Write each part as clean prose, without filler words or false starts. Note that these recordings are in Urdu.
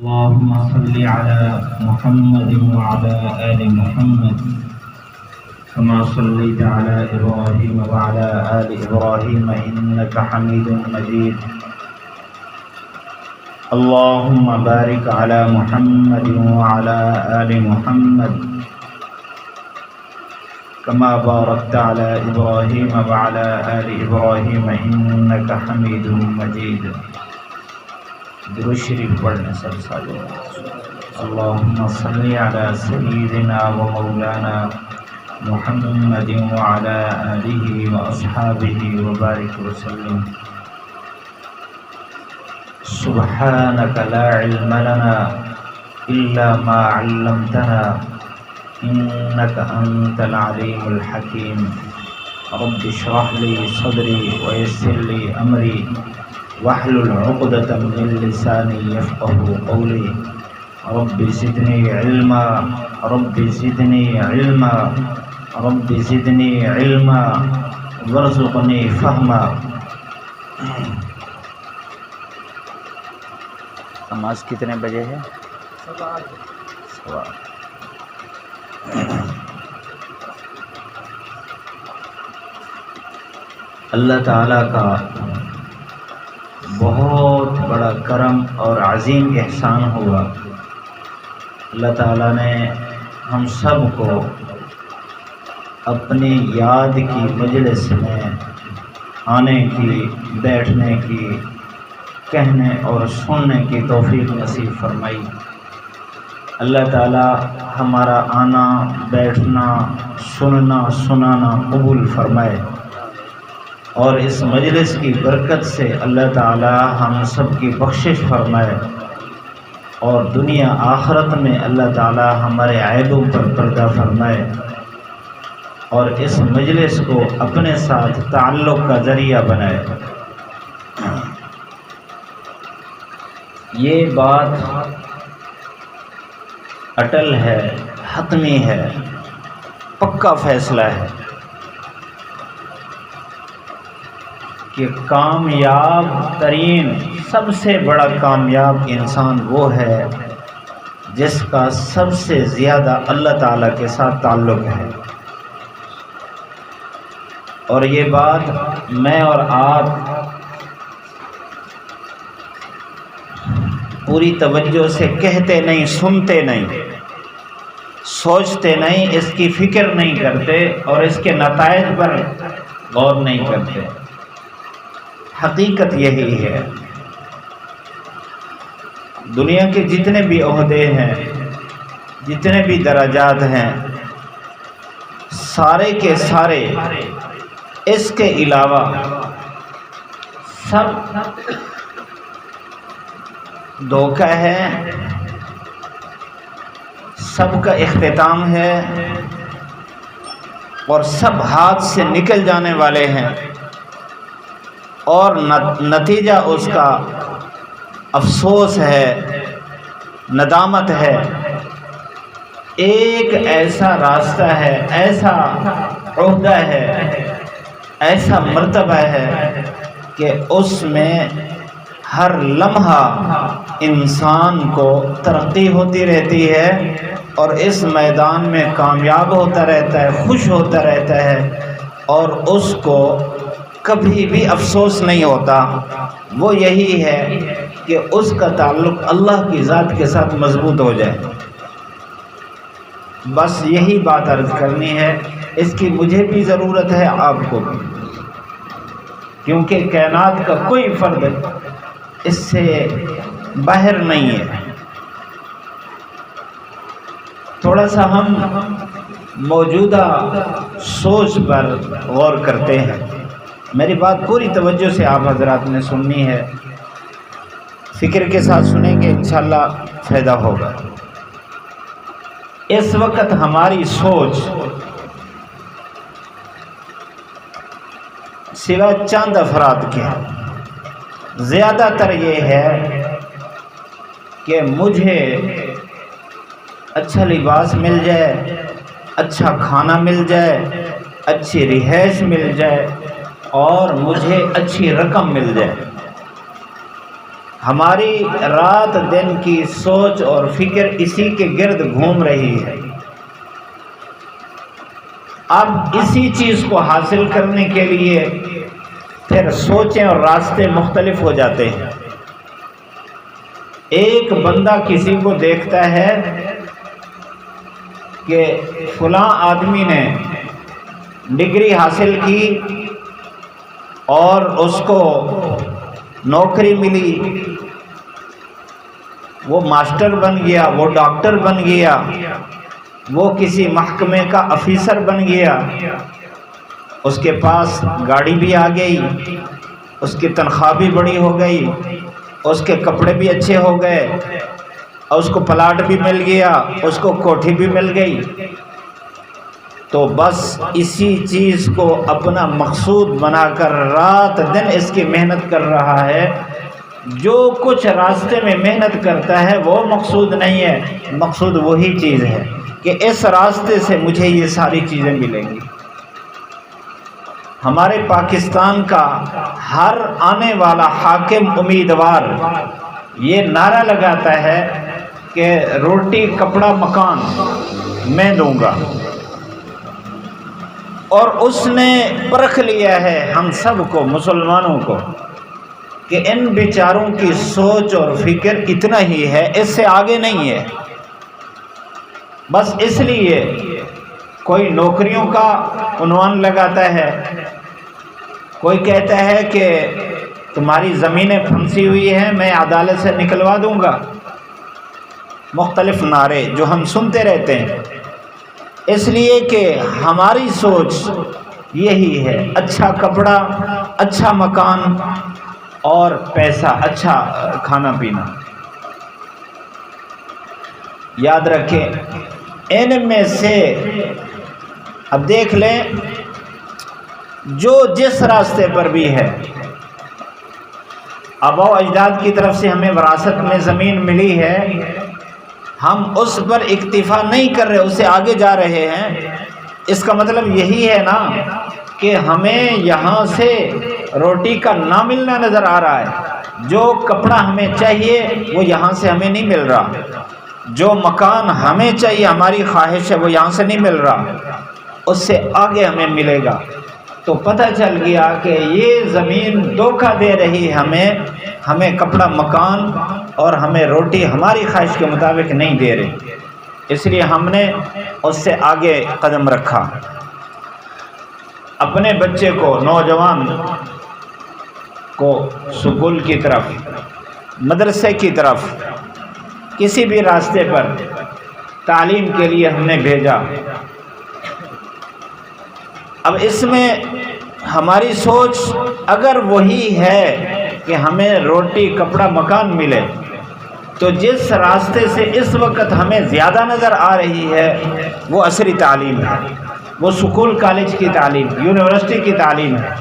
اللهم صل على محمد وعلى آل محمد كما صليت على إبراهيم وعلى آل إبراهيم إنك حميد مجيد. اللهم بارك على محمد وعلى آل محمد كما باركت على إبراهيم وعلى آل إبراهيم إنك حميد مجيد. درود شریف پڑھنے سب سالوں. اللهم صل على سيدنا ومولانا محمد وعلى آله وأصحابه وبارك وسلم. سبحانك لا علم لنا إلا ما علمتنا إنك أنت العليم الحكيم. رب اشرح لي صدري ويسر لي أمري واحلل عقدة من لساني يفقهوا قولي. رب زدني علما رب زدني علما رب زدني علما وارزقني فهما. نماز کتنے بجے ہے؟ اللہ تعالیٰ کا بہت بڑا کرم اور عظیم احسان ہوا. اللہ تعالیٰ نے ہم سب کو اپنی یاد کی مجلس میں آنے کی، بیٹھنے کی، کہنے اور سننے کی توفیق نصیب فرمائی. اللہ تعالیٰ ہمارا آنا، بیٹھنا، سننا، سنانا قبول فرمائے اور اس مجلس کی برکت سے اللہ تعالی ہم سب کی بخشش فرمائے اور دنیا آخرت میں اللہ تعالی ہمارے عیبوں پر پردہ فرمائے اور اس مجلس کو اپنے ساتھ تعلق کا ذریعہ بنائے. یہ بات اٹل ہے، حتمی ہے، پکا فیصلہ ہے کہ کامیاب ترین، سب سے بڑا کامیاب انسان وہ ہے جس کا سب سے زیادہ اللہ تعالیٰ کے ساتھ تعلق ہے. اور یہ بات میں اور آپ پوری توجہ سے کہتے نہیں، سنتے نہیں، سوچتے نہیں، اس کی فکر نہیں کرتے اور اس کے نتائج پر غور نہیں کرتے. حقیقت یہی ہے. دنیا کے جتنے بھی عہدے ہیں، جتنے بھی درجات ہیں، سارے کے سارے اس کے علاوہ سب دھوکہ ہے، سب کا اختتام ہے اور سب ہاتھ سے نکل جانے والے ہیں اور نتیجہ اس کا افسوس ہے، ندامت ہے. ایک ایسا راستہ ہے، ایسا عہدہ ہے، ایسا مرتبہ ہے کہ اس میں ہر لمحہ انسان کو ترقی ہوتی رہتی ہے اور اس میدان میں کامیاب ہوتا رہتا ہے، خوش ہوتا رہتا ہے اور اس کو کبھی بھی افسوس نہیں ہوتا. وہ یہی ہے کہ اس کا تعلق اللہ کی ذات کے ساتھ مضبوط ہو جائے. بس یہی بات عرض کرنی ہے. اس کی مجھے بھی ضرورت ہے، آپ کو بھی، کیونکہ کائنات کا کوئی فرد اس سے باہر نہیں ہے. تھوڑا سا ہم موجودہ سوچ پر غور کرتے ہیں. میری بات پوری توجہ سے آپ حضرات نے سننی ہے، فکر کے ساتھ سنیں گے، انشاءاللہ فائدہ ہوگا. اس وقت ہماری سوچ سوا چند افراد کے زیادہ تر یہ ہے کہ مجھے اچھا لباس مل جائے، اچھا کھانا مل جائے، اچھی رہائش مل جائے اور مجھے اچھی رقم مل جائے. ہماری رات دن کی سوچ اور فکر اسی کے گرد گھوم رہی ہے۔ اب اسی چیز کو حاصل کرنے کے لیے پھر سوچیں اور راستے مختلف ہو جاتے ہیں۔ ایک بندہ کسی کو دیکھتا ہے کہ فلاں آدمی نے ڈگری حاصل کی اور اس کو نوکری ملی، وہ ماسٹر بن گیا، وہ ڈاکٹر بن گیا، وہ کسی محکمے کا افیسر بن گیا، اس کے پاس گاڑی بھی آ گئی، اس کی تنخواہ بھی بڑی ہو گئی، اس کے کپڑے بھی اچھے ہو گئے، اور اس کو پلاٹ بھی مل گیا، اس کو کوٹھی بھی مل گئی، تو بس اسی چیز کو اپنا مقصود بنا کر رات دن اس کی محنت کر رہا ہے۔ جو کچھ راستے میں محنت کرتا ہے وہ مقصود نہیں ہے، مقصود وہی چیز ہے کہ اس راستے سے مجھے یہ ساری چیزیں ملیں گی۔ ہمارے پاکستان کا ہر آنے والا حاکم امیدوار یہ نعرہ لگاتا ہے کہ روٹی کپڑا مکان میں دوں گا، اور اس نے پرکھ لیا ہے ہم سب کو، مسلمانوں کو، کہ ان بیچاروں کی سوچ اور فکر اتنا ہی ہے، اس سے آگے نہیں ہے۔ بس اس لیے کوئی نوکریوں کا عنوان لگاتا ہے، کوئی کہتا ہے کہ تمہاری زمینیں پھنسی ہوئی ہیں، میں عدالت سے نکلوا دوں گا، مختلف نعرے جو ہم سنتے رہتے ہیں، اس لیے کہ ہماری سوچ یہی ہے، اچھا کپڑا، اچھا مکان اور پیسہ، اچھا کھانا پینا۔ یاد رکھیں ان میں سے اب دیکھ لیں جو جس راستے پر بھی ہے، آباء و اجداد کی طرف سے ہمیں وراثت میں زمین ملی ہے، ہم اس پر اکتفا نہیں کر رہے، اسے آگے جا رہے ہیں، اس کا مطلب یہی ہے نا کہ ہمیں یہاں سے روٹی کا نہ ملنا نظر آ رہا ہے، جو کپڑا ہمیں چاہیے وہ یہاں سے ہمیں نہیں مل رہا، جو مکان ہمیں چاہیے، ہماری خواہش ہے، وہ یہاں سے نہیں مل رہا، اس سے آگے ہمیں ملے گا۔ تو پتہ چل گیا کہ یہ زمین دھوکہ دے رہی ہے ہمیں کپڑا مکان اور ہمیں روٹی ہماری خواہش کے مطابق نہیں دے رہی، اس لیے ہم نے اس سے آگے قدم رکھا۔ اپنے بچے کو، نوجوان کو سکول کی طرف، مدرسے کی طرف، کسی بھی راستے پر تعلیم کے لیے ہم نے بھیجا۔ اب اس میں ہماری سوچ اگر وہی ہے کہ ہمیں روٹی کپڑا مکان ملے، تو جس راستے سے اس وقت ہمیں زیادہ نظر آ رہی ہے وہ عصری تعلیم ہے، وہ سکول کالج کی تعلیم، یونیورسٹی کی تعلیم ہے۔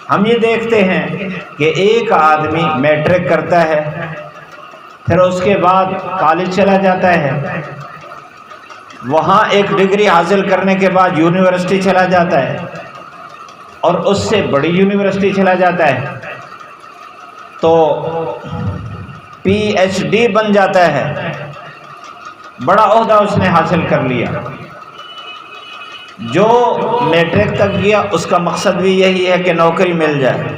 ہم یہ دیکھتے ہیں کہ ایک آدمی میٹرک کرتا ہے، پھر اس کے بعد کالج چلا جاتا ہے، وہاں ایک ڈگری حاصل کرنے کے بعد یونیورسٹی چلا جاتا ہے، اور اس سے بڑی یونیورسٹی چلا جاتا ہے، تو پی ایچ ڈی بن جاتا ہے، بڑا عہدہ اس نے حاصل کر لیا۔ جو میٹرک تک گیا اس کا مقصد بھی یہی ہے کہ نوکری مل جائے،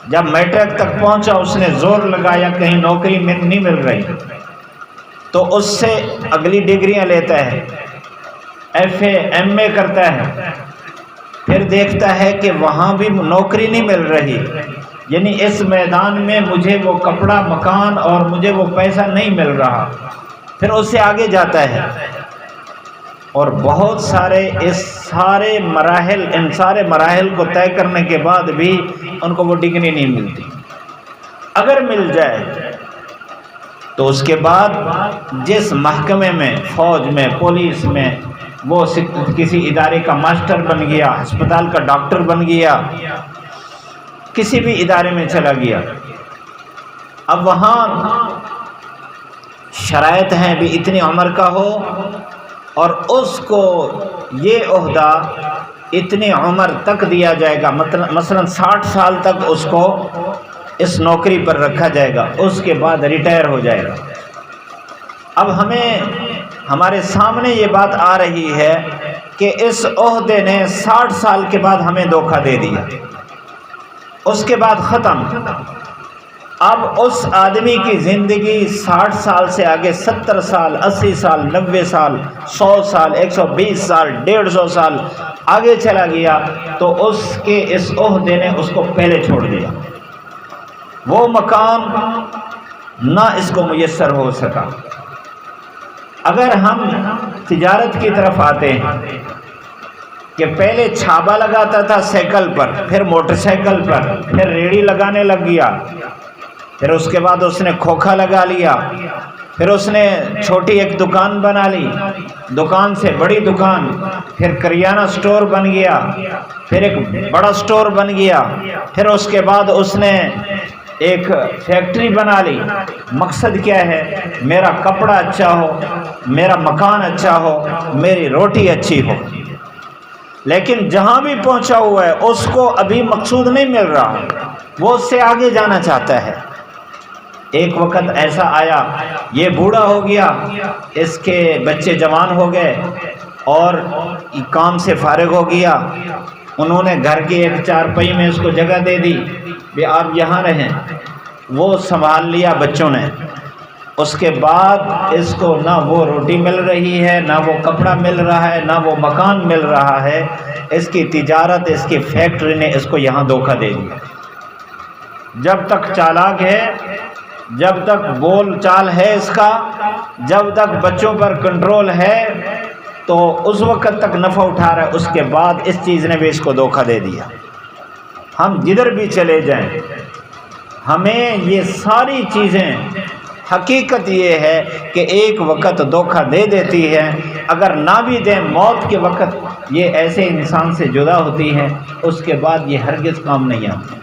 جب میٹرک تک پہنچا اس نے زور لگایا کہیں نوکری نہیں مل رہی، تو اس سے اگلی ڈگریاں لیتا ہے، ایف اے ایم اے کرتا ہے، پھر دیکھتا ہے کہ وہاں بھی نوکری نہیں مل رہی، یعنی اس میدان میں مجھے وہ کپڑا مکان اور مجھے وہ پیسہ نہیں مل رہا، پھر اس سے آگے جاتا ہے، اور بہت سارے ان سارے مراحل کو طے کرنے کے بعد بھی ان کو وہ ڈگری نہیں ملتی۔ اگر مل جائے تو اس کے بعد جس محکمے میں، فوج میں، پولیس میں، وہ کسی ادارے کا ماسٹر بن گیا، ہسپتال کا ڈاکٹر بن گیا، کسی بھی ادارے میں چلا گیا، اب وہاں شرائط ہیں بھی اتنی عمر کا ہو، اور اس کو یہ عہدہ اتنی عمر تک دیا جائے گا، مثلا 60 سال تک اس کو اس نوکری پر رکھا جائے گا، اس کے بعد ریٹائر ہو جائے گا۔ اب ہمارے سامنے یہ بات آ رہی ہے کہ اس عہدے نے 60 سال کے بعد ہمیں دھوکہ دے دیا، اس کے بعد ختم۔ اب اس آدمی کی زندگی 60 سال سے آگے 70 سال، 80 سال، 90 سال، 100 سال، 120 سال، 150 سال آگے چلا گیا، تو اس کے اس عہدے نے اس کو پہلے چھوڑ دیا۔ وہ مقام نہ اس کو میسر ہو سکا۔ اگر ہم تجارت کی طرف آتے ہیں کہ پہلے چھابا لگاتا تھا سائیکل پر، پھر موٹر سائیکل پر، پھر ریڑھی لگانے لگ گیا، پھر اس کے بعد اس نے کھوکھا لگا لیا، پھر اس نے چھوٹی ایک دکان بنا لی، دکان سے بڑی دکان، پھر کریانہ سٹور بن گیا، پھر ایک بڑا سٹور بن گیا، پھر اس کے بعد اس نے ایک فیکٹری بنا لی۔ مقصد کیا ہے؟ میرا کپڑا اچھا ہو، میرا مکان اچھا ہو، میری روٹی اچھی ہو۔ لیکن جہاں بھی پہنچا ہوا ہے اس کو ابھی مقصود نہیں مل رہا، وہ اس سے آگے جانا چاہتا ہے۔ ایک وقت ایسا آیا، یہ بوڑھا ہو گیا، اس کے بچے جوان ہو گئے اور کام سے فارغ ہو گیا، انہوں نے گھر کی ایک چارپائی میں اس کو جگہ دے دی بھی آپ یہاں رہیں، وہ سنبھال لیا بچوں نے۔ اس کے بعد اس کو نہ وہ روٹی مل رہی ہے، نہ وہ کپڑا مل رہا ہے، نہ وہ مکان مل رہا ہے۔ اس کی تجارت، اس کی فیکٹری نے اس کو یہاں دھوکہ دے دیا۔ جب تک چالاک ہے، جب تک بول چال ہے اس کا، جب تک بچوں پر کنٹرول ہے، تو اس وقت تک نفع اٹھا رہا ہے، اس کے بعد اس چیز نے بھی اس کو دھوکہ دے دیا۔ ہم جدھر بھی چلے جائیں، ہمیں یہ ساری چیزیں، حقیقت یہ ہے کہ ایک وقت دھوکہ دے دیتی ہے، اگر نہ بھی دیں موت کے وقت یہ ایسے انسان سے جدا ہوتی ہے، اس کے بعد یہ ہرگز کام نہیں آتی۔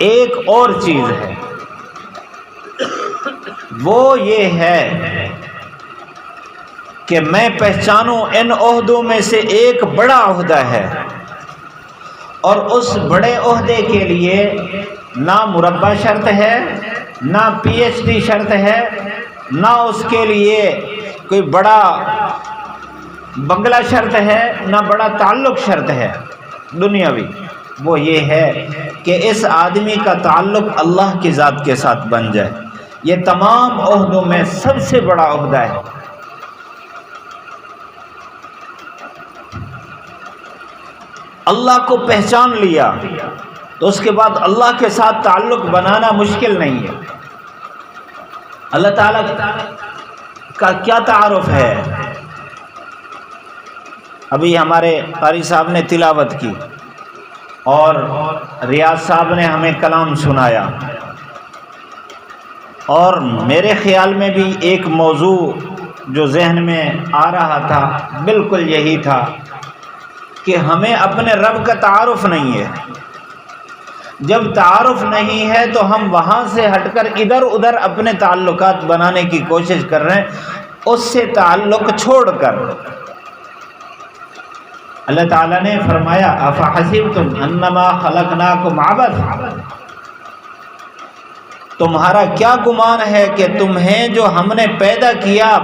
ایک اور چیز ہے، وہ یہ ہے کہ میں پہچانوں ان عہدوں میں سے ایک بڑا عہدہ ہے، اور اس بڑے عہدے کے لیے نہ مربع شرط ہے، نہ پی ایچ ڈی شرط ہے، نہ اس کے لیے کوئی بڑا بنگلہ شرط ہے، نہ بڑا تعلق شرط ہے دنیاوی۔ وہ یہ ہے کہ اس آدمی کا تعلق اللہ کی ذات کے ساتھ بن جائے۔ یہ تمام عہدوں میں سب سے بڑا عہدہ ہے۔ اللہ کو پہچان لیا تو اس کے بعد اللہ کے ساتھ تعلق بنانا مشکل نہیں ہے۔ اللہ تعالیٰ کا کیا تعارف ہے؟ ابھی ہمارے قاری صاحب نے تلاوت کی اور ریاض صاحب نے ہمیں کلام سنایا، اور میرے خیال میں بھی ایک موضوع جو ذہن میں آ رہا تھا بالکل یہی تھا کہ ہمیں اپنے رب کا تعارف نہیں ہے۔ جب تعارف نہیں ہے تو ہم وہاں سے ہٹ کر ادھر ادھر اپنے تعلقات بنانے کی کوشش کر رہے ہیں، اس سے تعلق چھوڑ کر۔ اللہ تعالیٰ نے فرمایا افحسبتم انما خلقناکم عبثا، تمہارا کیا گمان ہے کہ تمہیں جو ہم نے پیدا کیا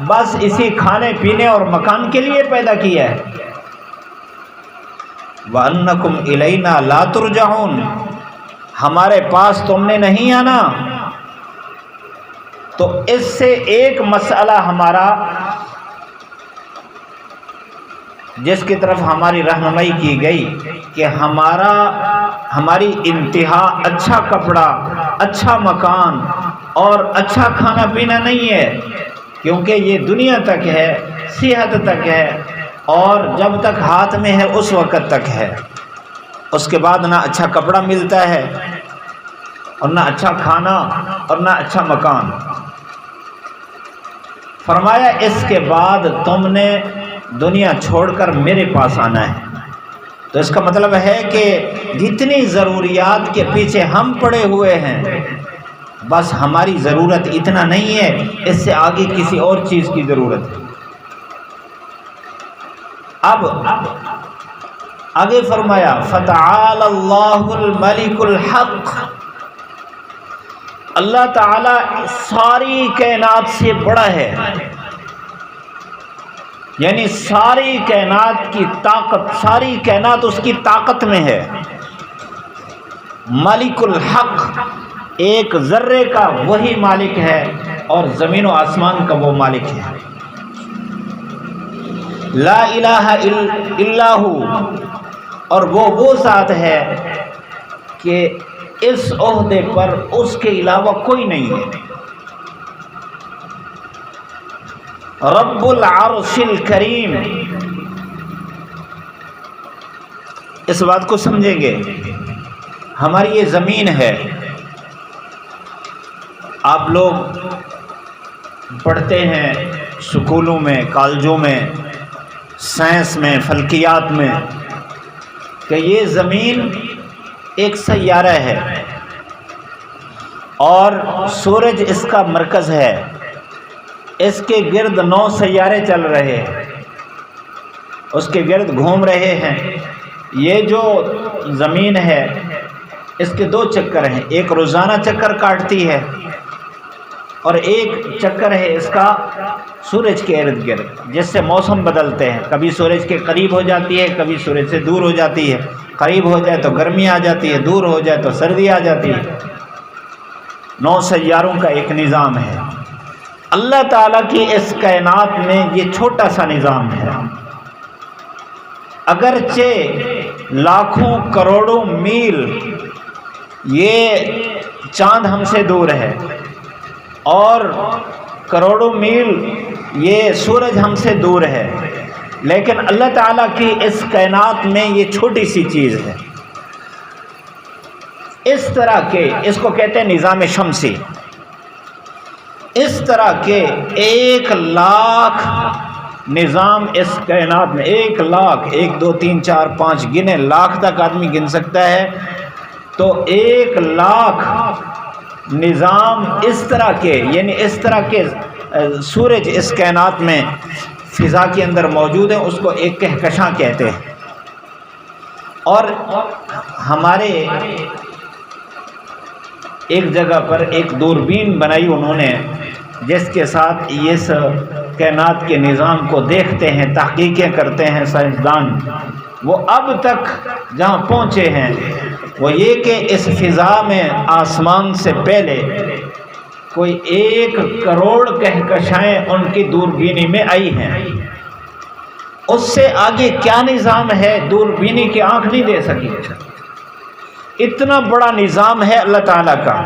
بس اسی کھانے پینے اور مکان کے لیے پیدا کیا ہے؟ وَأَنَّكُمْ إِلَيْنَا لَا تُرْجَعُونَ، ہمارے پاس تم نے نہیں آنا۔ تو اس سے ایک مسئلہ ہمارا جس کی طرف ہماری رہنمائی کی گئی کہ ہماری انتہا اچھا کپڑا، اچھا مکان اور اچھا کھانا پینا نہیں ہے، کیونکہ یہ دنیا تک ہے، صحت تک ہے، اور جب تک ہاتھ میں ہے اس وقت تک ہے۔ اس کے بعد نہ اچھا کپڑا ملتا ہے اور نہ اچھا کھانا اور نہ اچھا مکان۔ فرمایا اس کے بعد تم نے دنیا چھوڑ کر میرے پاس آنا ہے۔ تو اس کا مطلب ہے کہ جتنی ضروریات کے پیچھے ہم پڑے ہوئے ہیں، بس ہماری ضرورت اتنا نہیں ہے، اس سے آگے کسی اور چیز کی ضرورت ہے۔ اب آگے فرمایا فتعال اللہ الملک الحق، اللہ تعالی ساری کائنات سے بڑا ہے، یعنی ساری کائنات کی طاقت، ساری کائنات اس کی طاقت میں ہے۔ مالک الحق، ایک ذرے کا وہی مالک ہے اور زمین و آسمان کا وہ مالک ہے۔ لا الہ الا ہو، اور وہ ذات ہے کہ اس عہدے پر اس کے علاوہ کوئی نہیں ہے۔ رب العرش الکریم، اس بات کو سمجھیں گے، ہماری یہ زمین ہے، آپ لوگ پڑھتے ہیں سکولوں میں، کالجوں میں، سائنس میں، فلکیات میں، کہ یہ زمین ایک سیارہ ہے اور سورج اس کا مرکز ہے، اس کے گرد 9 سیارے چل رہے ہیں، اس کے گرد گھوم رہے ہیں۔ یہ جو زمین ہے اس کے 2 چکر ہیں، ایک روزانہ چکر کاٹتی ہے اور ایک چکر ہے اس کا سورج کے ارد گرد، جس سے موسم بدلتے ہیں، کبھی سورج کے قریب ہو جاتی ہے، کبھی سورج سے دور ہو جاتی ہے، قریب ہو جائے تو گرمی آ جاتی ہے، دور ہو جائے تو سردی آ جاتی ہے۔ 9 سیاروں کا ایک نظام ہے۔ اللہ تعالیٰ کی اس کائنات میں یہ چھوٹا سا نظام ہے، اگرچہ لاکھوں کروڑوں میل یہ چاند ہم سے دور ہے اور کروڑوں میل یہ سورج ہم سے دور ہے، لیکن اللہ تعالیٰ کی اس کائنات میں یہ چھوٹی سی چیز ہے۔ اس طرح کے، اس کو کہتے ہیں نظام شمسی، اس طرح کے 1 لاکھ نظام اس کائنات میں، 1 لاکھ، 1 2 3 4 5 گنے، لاکھ تک آدمی گن سکتا ہے، تو 1 لاکھ نظام اس طرح کے، یعنی اس طرح کے سورج اس کائنات میں فضا کے اندر موجود ہیں، اس کو ایک کہکشاں کہتے ہیں۔ اور ہمارے ایک جگہ پر ایک دوربین بنائی انہوں نے، جس کے ساتھ اس کائنات کے نظام کو دیکھتے ہیں، تحقیقیں کرتے ہیں سائنسدان۔ وہ اب تک جہاں پہنچے ہیں وہ یہ کہ اس فضا میں آسمان سے پہلے کوئی 1 کروڑ کہکشائیں ان کی دوربینی میں آئی ہیں۔ اس سے آگے کیا نظام ہے دوربینی کی آنکھ نہیں دے سکی۔ اتنا بڑا نظام ہے اللہ تعالیٰ کا۔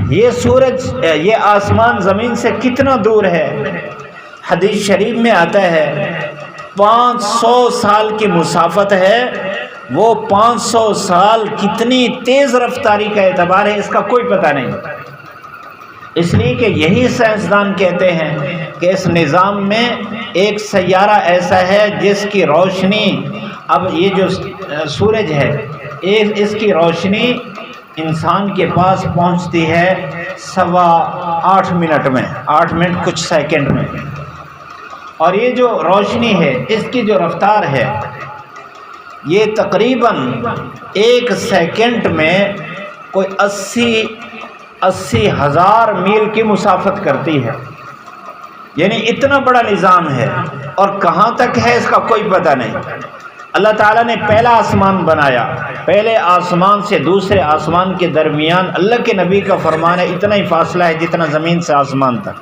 یہ سورج، یہ آسمان زمین سے کتنا دور ہے؟ حدیث شریف میں آتا ہے 500 سال کی مسافت ہے، وہ 500 سال کتنی تیز رفتاری کا اعتبار ہے اس کا کوئی پتہ نہیں۔ اس لیے کہ یہی سائنسدان کہتے ہیں کہ اس نظام میں ایک سیارہ ایسا ہے جس کی روشنی، اب یہ جو سورج ہے اس کی روشنی انسان کے پاس پہنچتی ہے 8.25 منٹ میں، 8 منٹ کچھ سیکنڈ میں، اور یہ جو روشنی ہے اس کی جو رفتار ہے یہ تقریباً 1 سیکنڈ میں کوئی 80 ہزار میل کی مسافت کرتی ہے، یعنی اتنا بڑا نظام ہے، اور کہاں تک ہے اس کا کوئی پتہ نہیں۔ اللہ تعالیٰ نے پہلا آسمان بنایا، پہلے آسمان سے دوسرے آسمان کے درمیان اللہ کے نبی کا فرمان ہے اتنا ہی فاصلہ ہے جتنا زمین سے آسمان تک،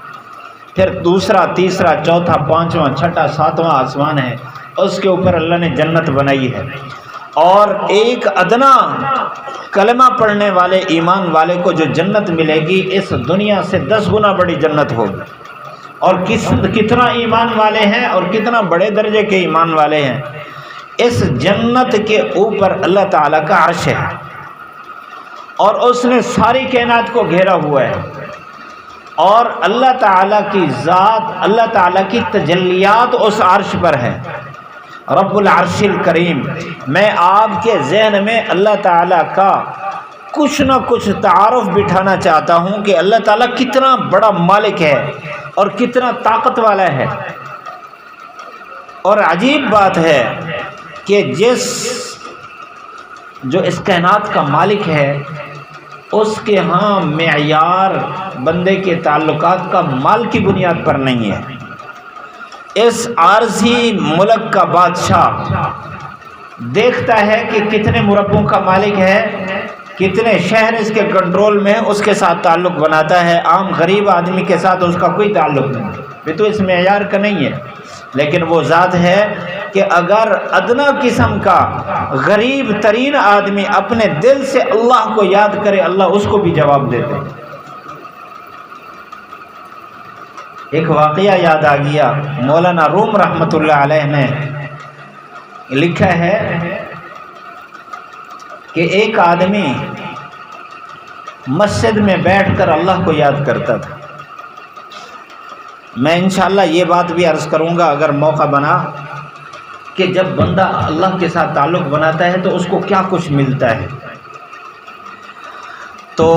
پھر دوسرا، تیسرا، چوتھا، 5واں، 6واں، 7واں آسمان ہے، اس کے اوپر اللہ نے جنت بنائی ہے۔ اور ایک ادنا کلمہ پڑھنے والے ایمان والے کو جو جنت ملے گی اس دنیا سے 10 گنا بڑی جنت ہوگی۔ اور کتنا ایمان والے ہیں اور کتنا بڑے درجے کے ایمان والے ہیں۔ اس جنت کے اوپر اللہ تعالیٰ کا عرش ہے اور اس نے ساری کائنات کو گھیرا ہوا ہے، اور اللہ تعالیٰ کی ذات، اللہ تعالیٰ کی تجلیات اس عرش پر ہے۔ رب العرش الکریم، میں آپ کے ذہن میں اللہ تعالیٰ کا کچھ نہ کچھ تعارف بٹھانا چاہتا ہوں کہ اللہ تعالیٰ کتنا بڑا مالک ہے اور کتنا طاقت والا ہے۔ اور عجیب بات ہے کہ جو اس کائنات کا مالک ہے اس کے ہاں معیار بندے کے تعلقات کا مال کی بنیاد پر نہیں ہے۔ اس عارضی ملک کا بادشاہ دیکھتا ہے کہ کتنے مربوں کا مالک ہے، کتنے شہر اس کے کنٹرول میں، اس کے ساتھ تعلق بناتا ہے۔ عام غریب آدمی کے ساتھ اس کا کوئی تعلق نہیں، یہ تو اس معیار کا نہیں ہے۔ لیکن وہ ذات ہے کہ اگر ادنا قسم کا غریب ترین آدمی اپنے دل سے اللہ کو یاد کرے، اللہ اس کو بھی جواب دیتے ہیں۔ ایک واقعہ یاد آ گیا، مولانا روم رحمۃ اللہ علیہ نے لکھا ہے کہ ایک آدمی مسجد میں بیٹھ کر اللہ کو یاد کرتا تھا۔ میں انشاءاللہ یہ بات بھی عرض کروں گا اگر موقع بنا کہ جب بندہ اللہ کے ساتھ تعلق بناتا ہے تو اس کو کیا کچھ ملتا ہے۔ تو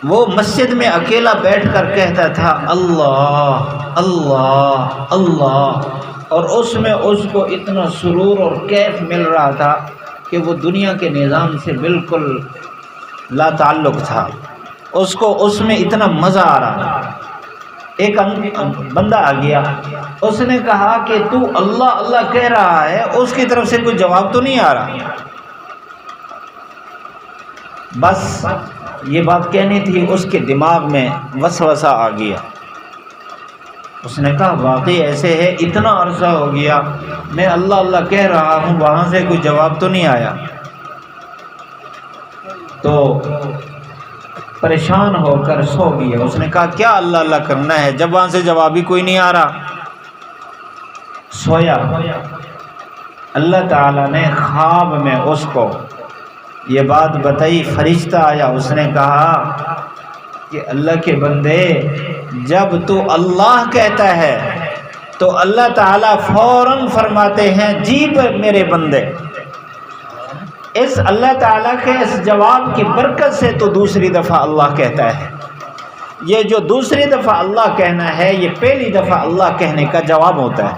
وہ مسجد میں اکیلا بیٹھ کر کہتا تھا اللہ اللہ اللہ، اور اس میں اس کو اتنا سرور اور کیف مل رہا تھا کہ وہ دنیا کے نظام سے بالکل لا تعلق تھا، اس کو اس میں اتنا مزہ آ رہا تھا۔ ایک بندہ آ گیا، اس نے کہا کہ تو اللہ اللہ کہہ رہا ہے، اس کی طرف سے کوئی جواب تو نہیں آ رہا۔ بس یہ بات کہنی تھی، اس کے دماغ میں وسوسہ آ گیا۔ اس نے کہا واقعی ایسے ہے، اتنا عرصہ ہو گیا میں اللہ اللہ کہہ رہا ہوں، وہاں سے کوئی جواب تو نہیں آیا۔ تو پریشان ہو کر سو گیا۔ اس نے کہا کیا اللہ اللہ کرنا ہے جب وہاں سے جواب ہی کوئی نہیں آ رہا۔ سویا، اللہ تعالیٰ نے خواب میں اس کو یہ بات بتائی، فرشتہ آیا، اس نے کہا کہ اللہ کے بندے جب تو اللہ کہتا ہے تو اللہ تعالیٰ فوراً فرماتے ہیں جی میرے بندے۔ اس اللہ تعالیٰ کے اس جواب کی برکت سے تو دوسری دفعہ اللہ کہتا ہے۔ یہ جو دوسری دفعہ اللہ کہنا ہے یہ پہلی دفعہ اللہ کہنے کا جواب ہوتا ہے۔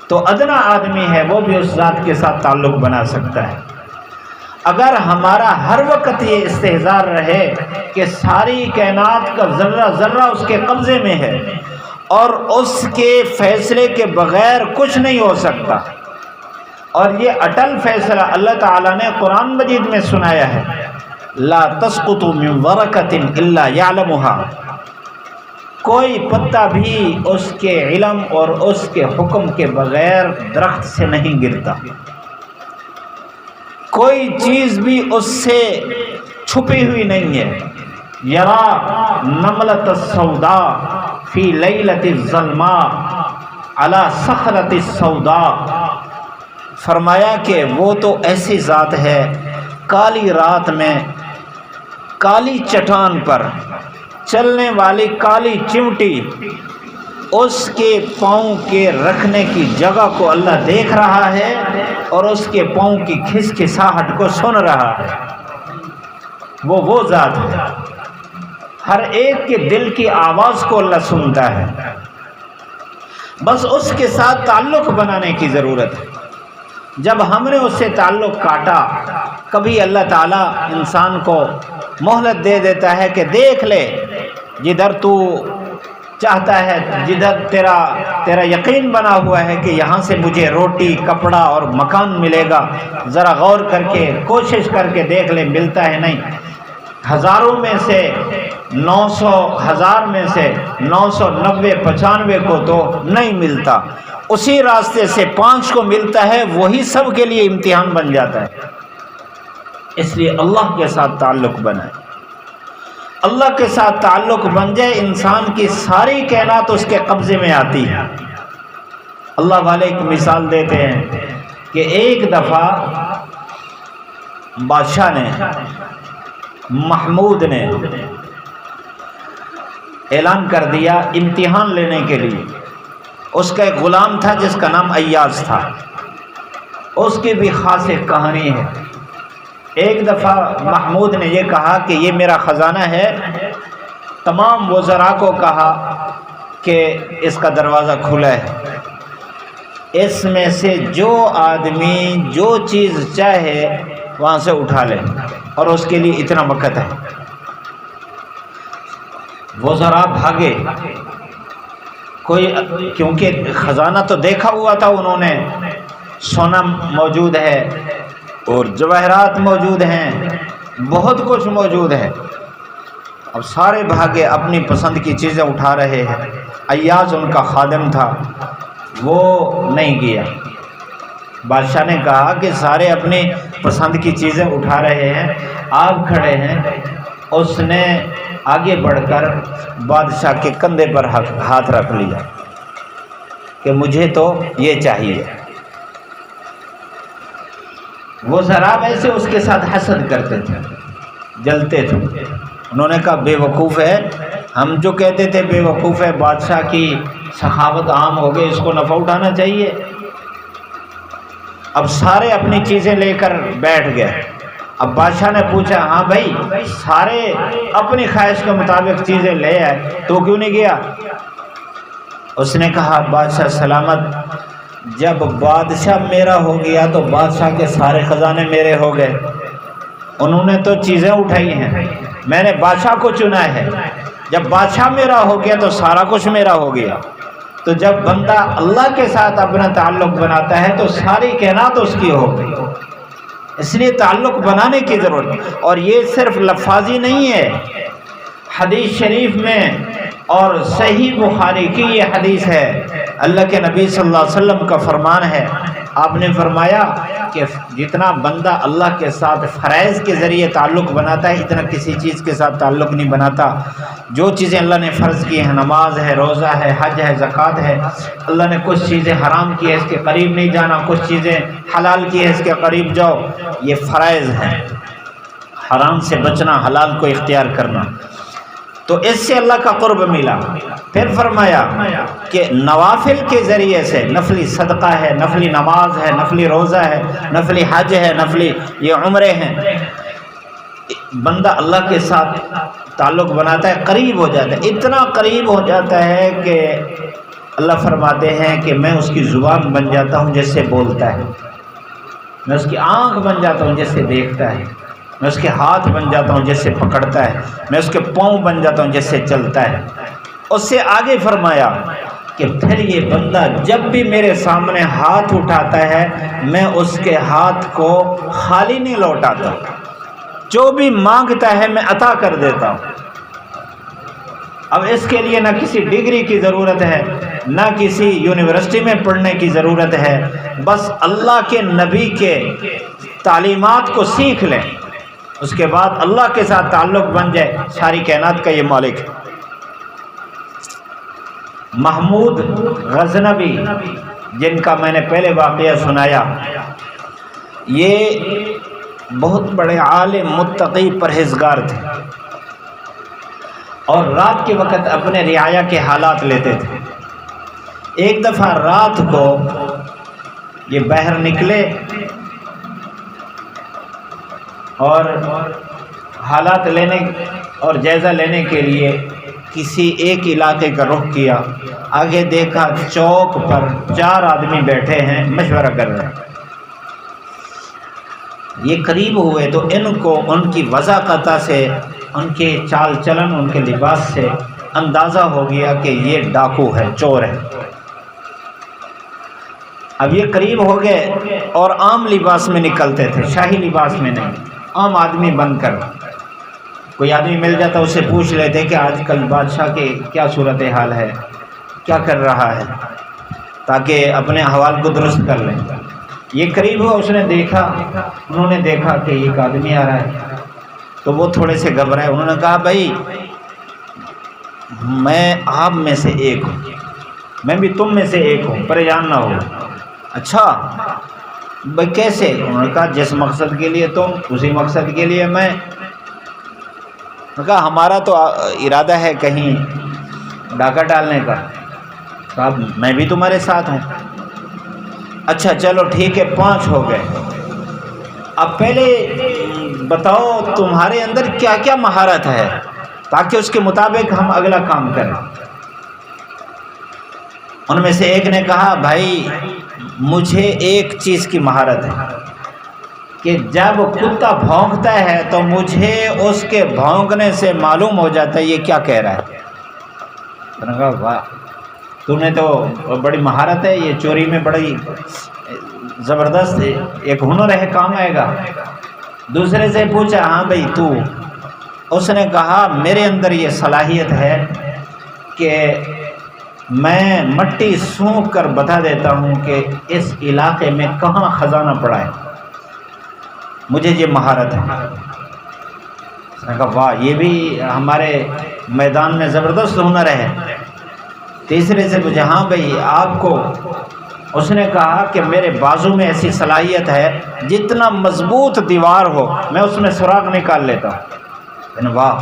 تو ادنا آدمی ہے وہ بھی اس ذات کے ساتھ تعلق بنا سکتا ہے۔ اگر ہمارا ہر وقت یہ استحضار رہے کہ ساری کائنات کا ذرہ ذرہ اس کے قبضے میں ہے اور اس کے فیصلے کے بغیر کچھ نہیں ہو سکتا، اور یہ اٹل فیصلہ اللہ تعالیٰ نے قرآن مجید میں سنایا ہے، لا تسقط من ورقۃ الا يعلمها، کوئی پتا بھی اس کے علم اور اس کے حکم کے بغیر درخت سے نہیں گرتا، کوئی چیز بھی اس سے چھپی ہوئی نہیں ہے۔ یرا نملۃ السوداء فی لیلۃ الظلماء علی صخرۃ السوداء، فرمایا کہ وہ تو ایسی ذات ہے کالی رات میں کالی چٹان پر چلنے والی کالی چمٹی، اس کے پاؤں کے رکھنے کی جگہ کو اللہ دیکھ رہا ہے اور اس کے پاؤں کی کھسکھساہٹ کو سن رہا ہے۔ وہ ذات ہے، ہر ایک کے دل کی آواز کو اللہ سنتا ہے، بس اس کے ساتھ تعلق بنانے کی ضرورت ہے۔ جب ہم نے اس سے تعلق کاٹا، کبھی اللہ تعالیٰ انسان کو مہلت دے دیتا ہے کہ دیکھ لے جدھر تو چاہتا ہے، جدھر تیرا یقین بنا ہوا ہے کہ یہاں سے مجھے روٹی کپڑا اور مکان ملے گا، ذرا غور کر کے کوشش کر کے دیکھ لے، ملتا ہے نہیں۔ ہزاروں میں سے 900، 1000 میں سے 990 95 کو تو نہیں ملتا، اسی راستے سے 5 کو ملتا ہے، وہی سب کے لیے امتحان بن جاتا ہے۔ اس لیے اللہ کے ساتھ تعلق بنائے، اللہ کے ساتھ تعلق بن جائے، انسان کی ساری کائنات اس کے قبضے میں آتی ہے۔ اللہ والے ایک مثال دیتے ہیں کہ ایک دفعہ بادشاہ نے، محمود نے اعلان کر دیا امتحان لینے کے لیے، اس کا ایک غلام تھا جس کا نام ایاز تھا، اس کی بھی خاص ایک کہانی ہے۔ ایک دفعہ محمود نے یہ کہا کہ یہ میرا خزانہ ہے، تمام وزراء کو کہا کہ اس کا دروازہ کھلا ہے، اس میں سے جو آدمی جو چیز چاہے وہاں سے اٹھا لے، اور اس کے لیے اتنا وقت ہے۔ وہ ذرا بھاگے، کوئی کیونکہ خزانہ تو دیکھا ہوا تھا انہوں نے، سونا موجود ہے اور جواہرات موجود ہیں، بہت کچھ موجود ہے۔ اب سارے بھاگے، اپنی پسند کی چیزیں اٹھا رہے ہیں۔ ایاز ان کا خادم تھا، وہ نہیں گیا۔ بادشاہ نے کہا کہ سارے اپنی پسند کی چیزیں اٹھا رہے ہیں، آپ کھڑے ہیں۔ اس نے آگے بڑھ کر بادشاہ کے کندھے پر ہاتھ رکھ لیا کہ مجھے تو یہ چاہیے۔ وہ ذرا ویسے اس کے ساتھ حسد کرتے تھے، جلتے تھے۔ انہوں نے کہا بے وقوف ہے، ہم جو کہتے تھے بے وقوف ہے، بادشاہ کی سخاوت عام ہو گئی، اس کو نفع اٹھانا چاہیے۔ اب سارے اپنی چیزیں لے کر بیٹھ گئے۔ اب بادشاہ نے پوچھا ہاں بھائی سارے اپنی خواہش کے مطابق چیزیں لے آئے، تو کیوں نہیں گیا؟ اس نے کہا بادشاہ سلامت، جب بادشاہ میرا ہو گیا تو بادشاہ کے سارے خزانے میرے ہو گئے۔ انہوں نے تو چیزیں اٹھائی ہیں، میں نے بادشاہ کو چنا ہے۔ جب بادشاہ میرا ہو گیا تو سارا کچھ میرا ہو گیا۔ تو جب بندہ اللہ کے ساتھ اپنا تعلق بناتا ہے تو ساری کائنات اس کی ہو گئی۔ اس لیے تعلق بنانے کی ضرورت، اور یہ صرف لفاظی نہیں ہے۔ حدیث شریف میں اور صحیح بخاری کی یہ حدیث ہے، اللہ کے نبی صلی اللہ علیہ وسلم کا فرمان ہے۔ آپ نے فرمایا کہ جتنا بندہ اللہ کے ساتھ فرائض کے ذریعے تعلق بناتا ہے، اتنا کسی چیز کے ساتھ تعلق نہیں بناتا۔ جو چیزیں اللہ نے فرض کی ہیں، نماز ہے، روزہ ہے، حج ہے، زکوٰۃ ہے، اللہ نے کچھ چیزیں حرام کی ہے، اس کے قریب نہیں جانا، کچھ چیزیں حلال کی ہے، اس کے قریب جاؤ، یہ فرائض ہیں۔ حرام سے بچنا، حلال کو اختیار کرنا، تو اس سے اللہ کا قرب ملا۔ پھر فرمایا کہ نوافل کے ذریعے سے، نفلی صدقہ ہے، نفلی نماز ہے، نفلی روزہ ہے، نفلی حج ہے، نفلی یہ عمرے ہیں، بندہ اللہ کے ساتھ تعلق بناتا ہے، قریب ہو جاتا ہے، اتنا قریب ہو جاتا ہے کہ اللہ فرماتے ہیں کہ میں اس کی زبان بن جاتا ہوں جس سے بولتا ہے، میں اس کی آنکھ بن جاتا ہوں جس سے دیکھتا ہے، میں اس کے ہاتھ بن جاتا ہوں جس سے پکڑتا ہے، میں اس کے پاؤں بن جاتا ہوں جس سے چلتا ہے۔ اس سے آگے فرمایا کہ پھر یہ بندہ جب بھی میرے سامنے ہاتھ اٹھاتا ہے، میں اس کے ہاتھ کو خالی نہیں لوٹاتا، جو بھی مانگتا ہے میں عطا کر دیتا ہوں۔ اب اس کے لیے نہ کسی ڈگری کی ضرورت ہے، نہ کسی یونیورسٹی میں پڑھنے کی ضرورت ہے، بس اللہ کے نبی کے تعلیمات کو سیکھ لیں، اس کے بعد اللہ کے ساتھ تعلق بن جائے، ساری کائنات کا یہ مالک ہے۔ محمود غزنوی، جن کا میں نے پہلے واقعہ سنایا، یہ بہت بڑے عالم، متقی، پرہیزگار تھے، اور رات کے وقت اپنے رعایا کے حالات لیتے تھے۔ ایک دفعہ رات کو یہ باہر نکلے اور حالات لینے اور جائزہ لینے کے لیے کسی ایک علاقے کا رخ کیا۔ آگے دیکھا چوک پر 4 آدمی بیٹھے ہیں، مشورہ کر رہے ہیں۔ یہ قریب ہوئے تو ان کو ان کی وضاحت سے، ان کے چال چلن، ان کے لباس سے اندازہ ہو گیا کہ یہ ڈاکو ہے، چور ہے۔ اب یہ قریب ہو گئے اور عام لباس میں نکلتے تھے، شاہی لباس میں نہیں، عام آدمی بن کر۔ کوئی آدمی مل جاتا اسے پوچھ لیتے کہ آج کل بادشاہ کے کیا صورتحال ہے، کیا کر رہا ہے، تاکہ اپنے احوال کو درست کر لیں۔ یہ قریب ہوا، اس نے دیکھا، انہوں نے دیکھا کہ ایک آدمی آ رہا ہے، تو وہ تھوڑے سے گھبرائے۔ انہوں نے کہا بھائی میں آپ میں سے ایک ہوں، میں بھی تم میں سے ایک ہوں، پریشان نہ ہو۔ اچھا بھائی کیسے؟ انہوں نے کہا جس مقصد کے لیے تم، اسی مقصد کے لیے میں۔ نے کہا ہمارا تو ارادہ ہے کہیں ڈاکہ ڈالنے کا۔ کہا میں بھی تمہارے ساتھ ہوں۔ اچھا چلو ٹھیک ہے، 5 ہو گئے۔ اب پہلے بتاؤ تمہارے اندر کیا کیا مہارت ہے، تاکہ اس کے مطابق ہم اگلا کام کریں۔ ان میں سے ایک نے کہا بھائی مجھے ایک چیز کی مہارت ہے کہ جب کتا بھونکتا ہے تو مجھے اس کے بھونکنے سے معلوم ہو جاتا ہے یہ کیا کہہ رہا ہے۔ میں نے کہا واہ، تم نے تو بڑی مہارت ہے، یہ چوری میں بڑی زبردست ایک ہنر ہے، کام آئے گا۔ دوسرے سے پوچھا ہاں بھائی تو، اس نے کہا میرے اندر یہ صلاحیت ہے کہ میں مٹی سونکھ کر بتا دیتا ہوں کہ اس علاقے میں کہاں خزانہ پڑا ہے، مجھے یہ مہارت ہے۔ اس نے کہا واہ، یہ بھی ہمارے میدان میں زبردست ہنر ہے۔ تیسرے سے پوچھا ہاں بھائی آپ کو، اس نے کہا کہ میرے بازو میں ایسی صلاحیت ہے جتنا مضبوط دیوار ہو میں اس میں سراغ نکال لیتا ہوں۔ واہ۔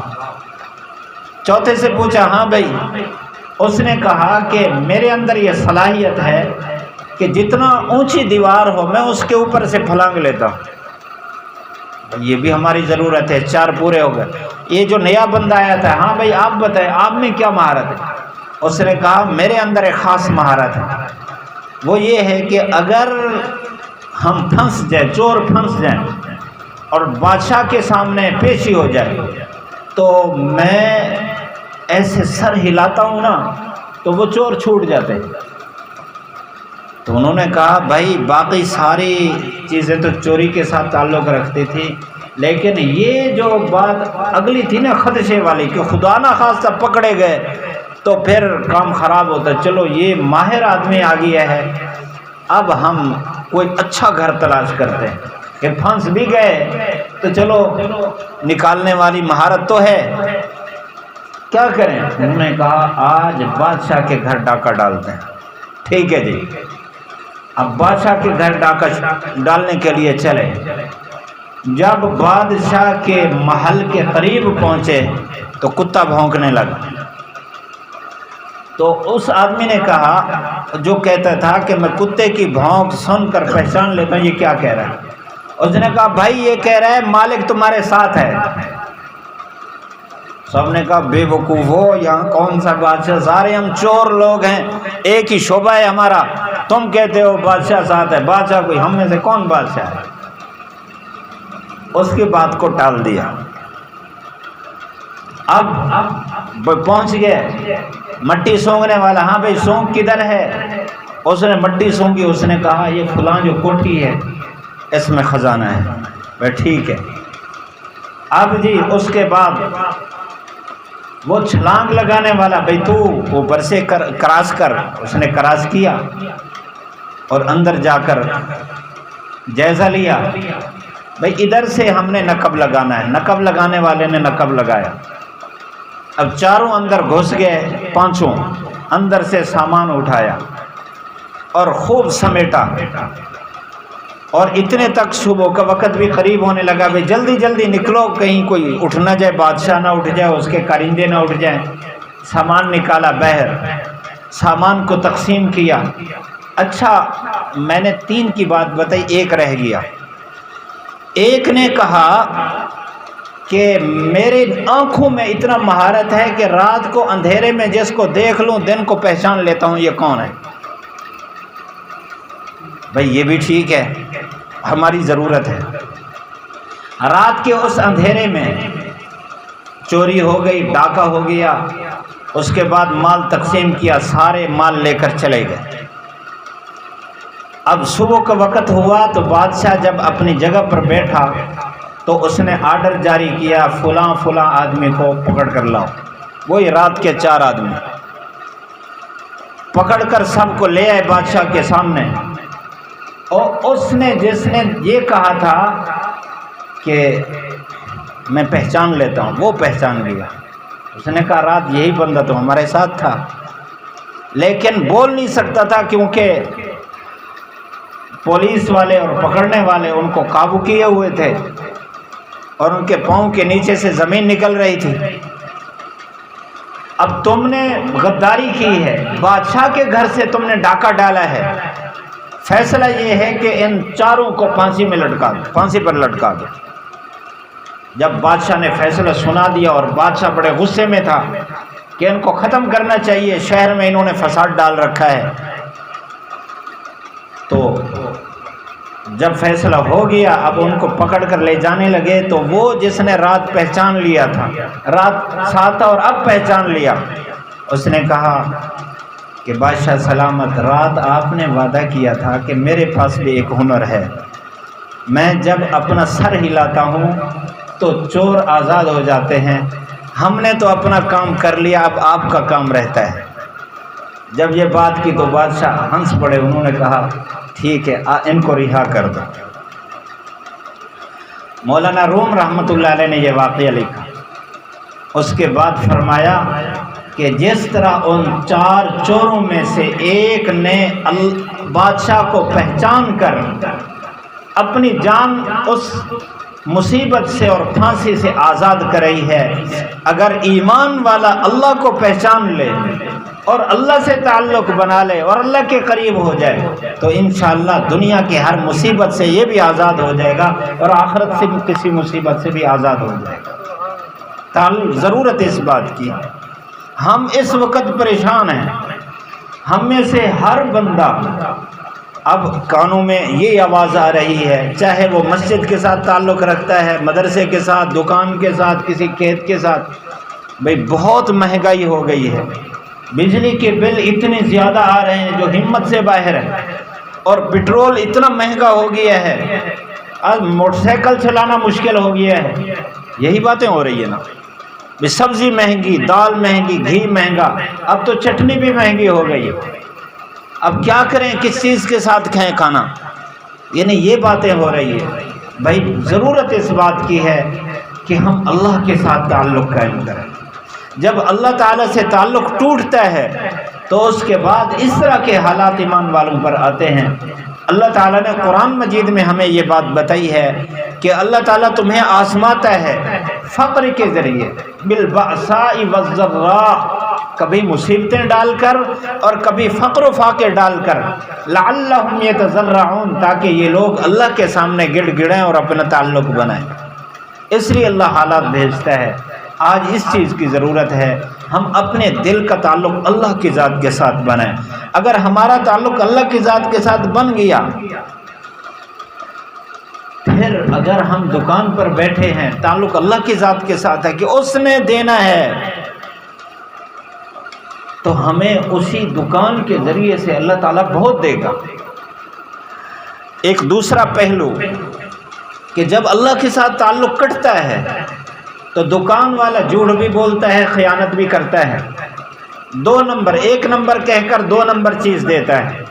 چوتھے سے پوچھا ہاں بھائی، اس نے کہا کہ میرے اندر یہ صلاحیت ہے کہ جتنا اونچی دیوار ہو میں اس کے اوپر سے پھلانگ لیتا ہوں۔ یہ بھی ہماری ضرورت ہے، 4 پورے ہو گئے۔ یہ جو نیا بندہ آیا تھا، ہاں بھائی آپ بتائیں آپ میں کیا مہارت ہے؟ اس نے کہا میرے اندر ایک خاص مہارت ہے، وہ یہ ہے کہ اگر ہم پھنس جائیں، چور پھنس جائیں اور بادشاہ کے سامنے پیشی ہو جائے تو میں ایسے سر ہلاتا ہوں نا تو وہ چور چھوٹ جاتے ہیں۔ تو انہوں نے کہا بھائی باقی ساری چیزیں تو چوری کے ساتھ تعلق رکھتی تھی، لیکن یہ جو بات اگلی تھی نا خدشے والی کہ خدا نہ خواستہ پکڑے گئے تو پھر کام خراب ہوتا، چلو یہ ماہر آدمی آ گیا ہے، اب ہم کوئی اچھا گھر تلاش کرتے ہیں کہ پھنس بھی گئے تو چلو نکالنے والی مہارت تو ہے، کیا کریں؟ انہوں نے کہا آج بادشاہ کے گھر ڈاکہ ڈالتے ہیں۔ ٹھیک ہے جی، اب بادشاہ کے گھر ڈاکہ ڈالنے کے لیے چلے۔ جب بادشاہ کے محل کے قریب پہنچے تو کتا بھونکنے لگا۔ تو اس آدمی نے کہا جو کہتا تھا کہ میں کتے کی بھونک سن کر پہچان لیتا ہوں یہ کیا کہہ رہا ہے، اس نے کہا بھائی یہ کہہ رہا ہے مالک تمہارے ساتھ ہے۔ سب نے کہا بے وقوف ہو، یہاں کون سا بادشاہ، سارے ہم چور لوگ ہیں، ایک ہی شعبہ ہے ہمارا، تم کہتے ہو بادشاہ ساتھ ہے، بادشاہ کوئی، ہم میں سے کون بادشاہ ہے؟ اس کی بات کو ٹال دیا۔ اب پہنچ گئے مٹی سونگنے والا، ہاں بھائی سونگ کدھر ہے؟ اس نے مٹی سونگی، اس نے کہا یہ فلاں جو کوٹھی ہے اس میں خزانہ ہے۔ بھائی ٹھیک ہے۔ اب جی اس کے بعد وہ چھلانگ لگانے والا، بھائی تو اوپر سے کراس کر، اس نے کراس کیا اور اندر جا کر جائزہ لیا، بھائی ادھر سے ہم نے نقب لگانا ہے، نقب لگانے والے نے نقب لگایا۔ اب چاروں اندر گھس گئے، پانچوں اندر سے سامان اٹھایا اور خوب سمیٹا، اور اتنے تک صبح کا وقت بھی قریب ہونے لگا، بھائی جلدی جلدی نکلو کہیں کوئی اٹھ نہ جائے، بادشاہ نہ اٹھ جائے، اس کے کارندے نہ اٹھ جائیں۔ سامان نکالا باہر، سامان کو تقسیم کیا۔ اچھا میں نے 3 کی بات بتائی، ایک رہ گیا۔ ایک نے کہا کہ میرے آنکھوں میں اتنا مہارت ہے کہ رات کو اندھیرے میں جس کو دیکھ لوں دن کو پہچان لیتا ہوں یہ کون ہے۔ بھائی یہ بھی ٹھیک ہے، ہماری ضرورت ہے۔ رات کے اس اندھیرے میں چوری ہو گئی، ڈاکہ ہو گیا، اس کے بعد مال تقسیم کیا، سارے مال لے کر چلے گئے۔ اب صبح کا وقت ہوا تو بادشاہ جب اپنی جگہ پر بیٹھا تو اس نے آرڈر جاری کیا فلاں فلاں آدمی کو پکڑ کر لاؤ۔ وہی رات کے 4 آدمی پکڑ کر سب کو لے آئے بادشاہ کے سامنے، اور اس نے جس نے یہ کہا تھا کہ میں پہچان لیتا ہوں وہ پہچان لیا۔ اس نے کہا رات یہی بندہ تو ہمارے ساتھ تھا، لیکن بول نہیں سکتا تھا کیونکہ پولیس والے اور پکڑنے والے ان کو قابو کیے ہوئے تھے اور ان کے پاؤں کے نیچے سے زمین نکل رہی تھی۔ اب تم نے غداری کی ہے، بادشاہ کے گھر سے تم نے ڈاکہ ڈالا ہے، فیصلہ یہ ہے کہ ان 4 کو پھانسی میں لٹکا دو، پھانسی پر لٹکا دو۔ جب بادشاہ نے فیصلہ سنا دیا اور بادشاہ بڑے غصے میں تھا کہ ان کو ختم کرنا چاہیے، شہر میں انہوں نے فساد ڈال رکھا ہے۔ تو جب فیصلہ ہو گیا، اب ان کو پکڑ کر لے جانے لگے، تو وہ جس نے رات پہچان لیا تھا، رات ساتھ تھا اور اب پہچان لیا، اس نے کہا کہ بادشاہ سلامت، رات آپ نے وعدہ کیا تھا کہ میرے پاس بھی ایک ہنر ہے، میں جب اپنا سر ہلاتا ہوں تو چور آزاد ہو جاتے ہیں، ہم نے تو اپنا کام کر لیا، اب آپ کا کام رہتا ہے۔ جب یہ بات کی تو بادشاہ ہنس پڑے، انہوں نے کہا ٹھیک ہے، ان کو رہا کر دو۔ مولانا روم رحمۃ اللہ علیہ نے یہ واقعہ لکھا، اس کے بعد فرمایا کہ جس طرح ان 4 چوروں میں سے ایک نے بادشاہ کو پہچان کر اپنی جان اس مصیبت سے اور پھانسی سے آزاد کرائی ہے، اگر ایمان والا اللہ کو پہچان لے اور اللہ سے تعلق بنا لے اور اللہ کے قریب ہو جائے تو انشاءاللہ دنیا کی ہر مصیبت سے یہ بھی آزاد ہو جائے گا اور آخرت سے کسی مصیبت سے بھی آزاد ہو جائے گا۔ ضرورت اس بات کی، ہم اس وقت پریشان ہیں، ہم میں سے ہر بندہ اب کانوں میں یہ آواز آ رہی ہے، چاہے وہ مسجد کے ساتھ تعلق رکھتا ہے، مدرسے کے ساتھ، دکان کے ساتھ، کسی کھیت کے ساتھ، بھئی بہت مہنگائی ہو گئی ہے، بجلی کے بل اتنے زیادہ آ رہے ہیں جو ہمت سے باہر ہے، اور پٹرول اتنا مہنگا ہو گیا ہے، اب موٹر سائیکل چلانا مشکل ہو گیا ہے، یہی باتیں ہو رہی ہیں نا، سبزی مہنگی، دال مہنگی، گھی مہنگا، اب تو چٹنی بھی مہنگی ہو گئی، اب کیا کریں، کس چیز کے ساتھ کھائیں کھانا، یعنی یہ باتیں ہو رہی ہے۔ بھائی ضرورت اس بات کی ہے کہ ہم اللہ کے ساتھ تعلق قائم کریں۔ جب اللہ تعالیٰ سے تعلق ٹوٹتا ہے تو اس کے بعد اس طرح کے حالات ایمان والوں پر آتے ہیں۔ اللہ تعالیٰ نے قرآن مجید میں ہمیں یہ بات بتائی ہے کہ اللہ تعالیٰ تمہیں آزماتا ہے فقر کے ذریعے، بالبأساء والضراء، کبھی مصیبتیں ڈال کر اور کبھی فقر و فاقے ڈال کر، لعلہم یتضرعون، تاکہ یہ لوگ اللہ کے سامنے گڑ گڑیں اور اپنا تعلق بنائیں۔ اس لیے اللہ حالات بھیجتا ہے۔ آج اس چیز کی ضرورت ہے، ہم اپنے دل کا تعلق اللہ کی ذات کے ساتھ بنائیں۔ اگر ہمارا تعلق اللہ کی ذات کے ساتھ بن گیا، پھر اگر ہم دکان پر بیٹھے ہیں، تعلق اللہ کی ذات کے ساتھ ہے کہ اس نے دینا ہے، تو ہمیں اسی دکان کے ذریعے سے اللہ تعالیٰ بہت دے گا۔ ایک دوسرا پہلو کہ جب اللہ کے ساتھ تعلق کٹتا ہے تو دکان والا جھوٹ بھی بولتا ہے، خیانت بھی کرتا ہے، 2 نمبر 1 نمبر کہہ کر 2 نمبر چیز دیتا ہے،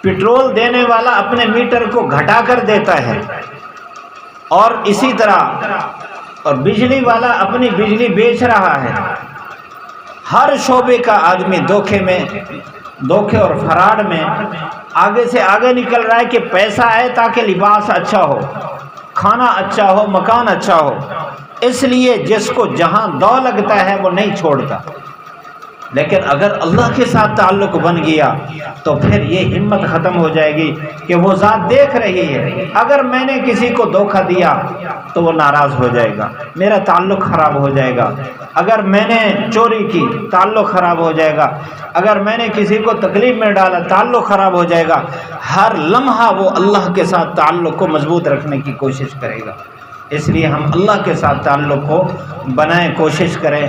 پٹرول دینے والا اپنے میٹر کو گھٹا کر دیتا ہے، اور اسی طرح اور بجلی والا اپنی بجلی بیچ رہا ہے۔ ہر شعبے کا آدمی دھوکے اور فراڈ میں آگے سے آگے نکل رہا ہے کہ پیسہ آئے تاکہ لباس اچھا ہو، کھانا اچھا ہو، مکان اچھا ہو، اس لیے جس کو جہاں دو لگتا ہے وہ نہیں چھوڑتا۔ لیکن اگر اللہ کے ساتھ تعلق بن گیا تو پھر یہ ہمت ختم ہو جائے گی کہ وہ ذات دیکھ رہی ہے، اگر میں نے کسی کو دھوکہ دیا تو وہ ناراض ہو جائے گا، میرا تعلق خراب ہو جائے گا، اگر میں نے چوری کی تعلق خراب ہو جائے گا، اگر میں نے کسی کو تکلیف میں ڈالا تعلق خراب ہو جائے گا۔ ہر لمحہ وہ اللہ کے ساتھ تعلق کو مضبوط رکھنے کی کوشش کرے گا۔ اس لیے ہم اللہ کے ساتھ تعلق کو بنائیں، کوشش کریں۔